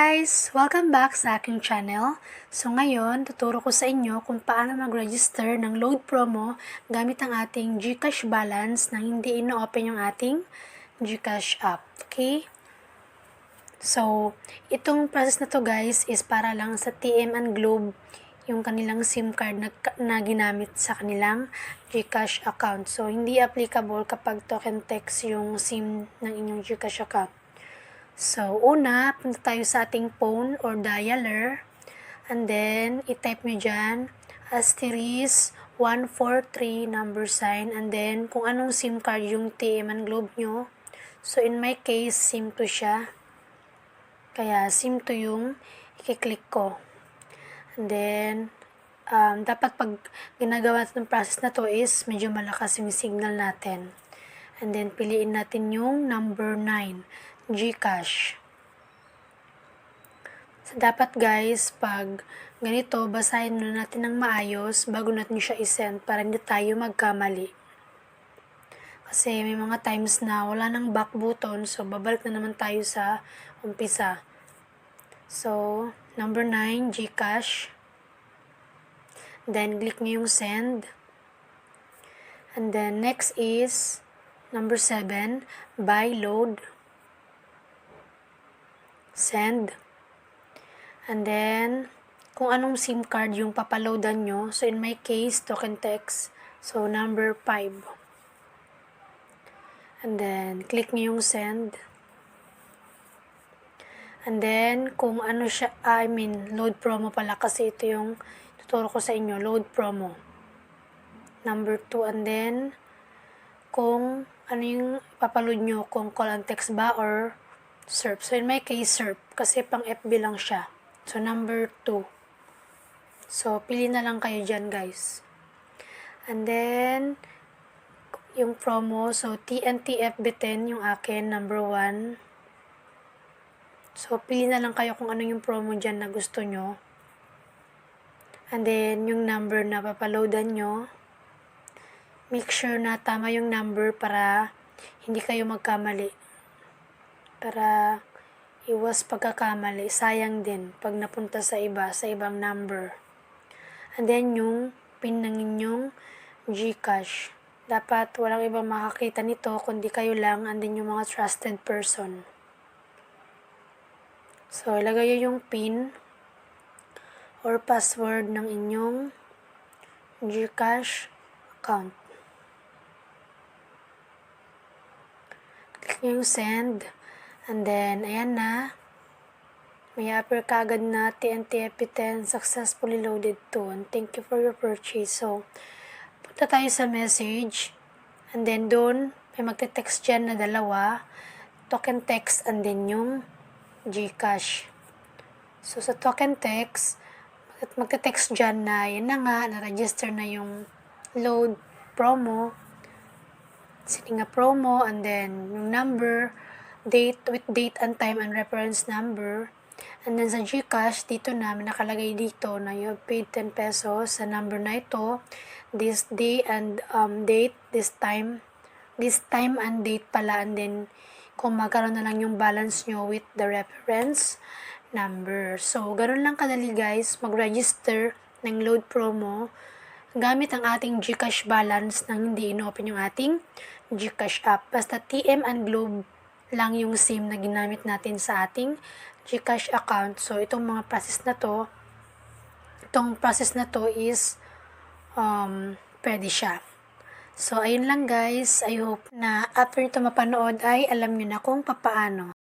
guys! Welcome back sa aking channel. So ngayon, tuturo ko sa inyo kung paano mag-register ng load promo gamit ang ating Gcash balance nang hindi ino-open yung ating Gcash app. Okay? So, itong process na to guys is para lang sa TM and Globe yung kanilang SIM card na ginamit sa kanilang Gcash account. So, hindi applicable kapag token text yung SIM ng inyong Gcash account. So, una, punta tayo sa ating phone or dialer. And then, i-type nyo dyan, *143 number sign. And then, kung anong SIM card yung TM and Globe nyo. So, in my case, SIM 2 siya. Kaya, SIM 2 yung i-click ko. And then, dapat pag ginagawa natin ng process na to is medyo malakas yung signal natin. And then, piliin natin yung number 9. Gcash. So, dapat guys, pag ganito, basahin muna natin ng maayos bago natin siya isend para hindi tayo magkamali. Kasi may mga times na wala nang back button, so babalik na naman tayo sa umpisa. So, number 9, Gcash. Then, click nyo yung send. And then, next is number 7, buy load. Send. And then, kung anong SIM card yung papaloadan nyo. So, in my case, token text. So, number 5. And then, click nyo yung send. And then, kung ano siya, load promo pala kasi ito yung tuturo ko sa inyo, load promo. Number 2. And then, kung ano yung papaload nyo, kung call and text ba or SERP. So, in my case, SERP. Kasi pang FB lang siya. So, number 2. So, pili na lang kayo dyan, guys. And then, yung promo. So, TNT FB10 yung akin, number 1. So, pili na lang kayo kung ano yung promo dyan na gusto nyo. And then, yung number na papaloadan nyo. Make sure na tama yung number para hindi kayo magkamali. Para iwas pagkakamali, sayang din pag napunta sa ibang number. And then yung pin ng inyong Gcash. Dapat walang ibang makakita nito kundi kayo lang and then yung mga trusted person. So, ilagay yung pin or password ng inyong Gcash account. Click nyo yung send. And then, ayan na. May upper kagad na TNT FB10 successfully loaded to. And thank you for your purchase. So, punta tayo sa message. And then, doon, may magte-text dyan na dalawa. Token text and then yung Gcash. So, sa token text, magte-text dyan na, yun na nga, na-register na yung load promo. Sitting a promo. And then, yung number, date with date and time and reference number. And then sa Gcash, dito na, may nakalagay dito na you have paid 10 pesos sa number na ito. This day and date, this time and date pala. And then, kung magkaroon na lang yung balance nyo with the reference number. So, ganun lang kadali guys, mag-register ng load promo gamit ang ating Gcash balance nang hindi ino-open yung ating Gcash app. Basta TM and Globe lang yung SIM na ginamit natin sa ating Gcash account. So, itong process na to is pwede siya. So, ayun lang guys. I hope na after ito mapanood ay alam nyo na kung papaano.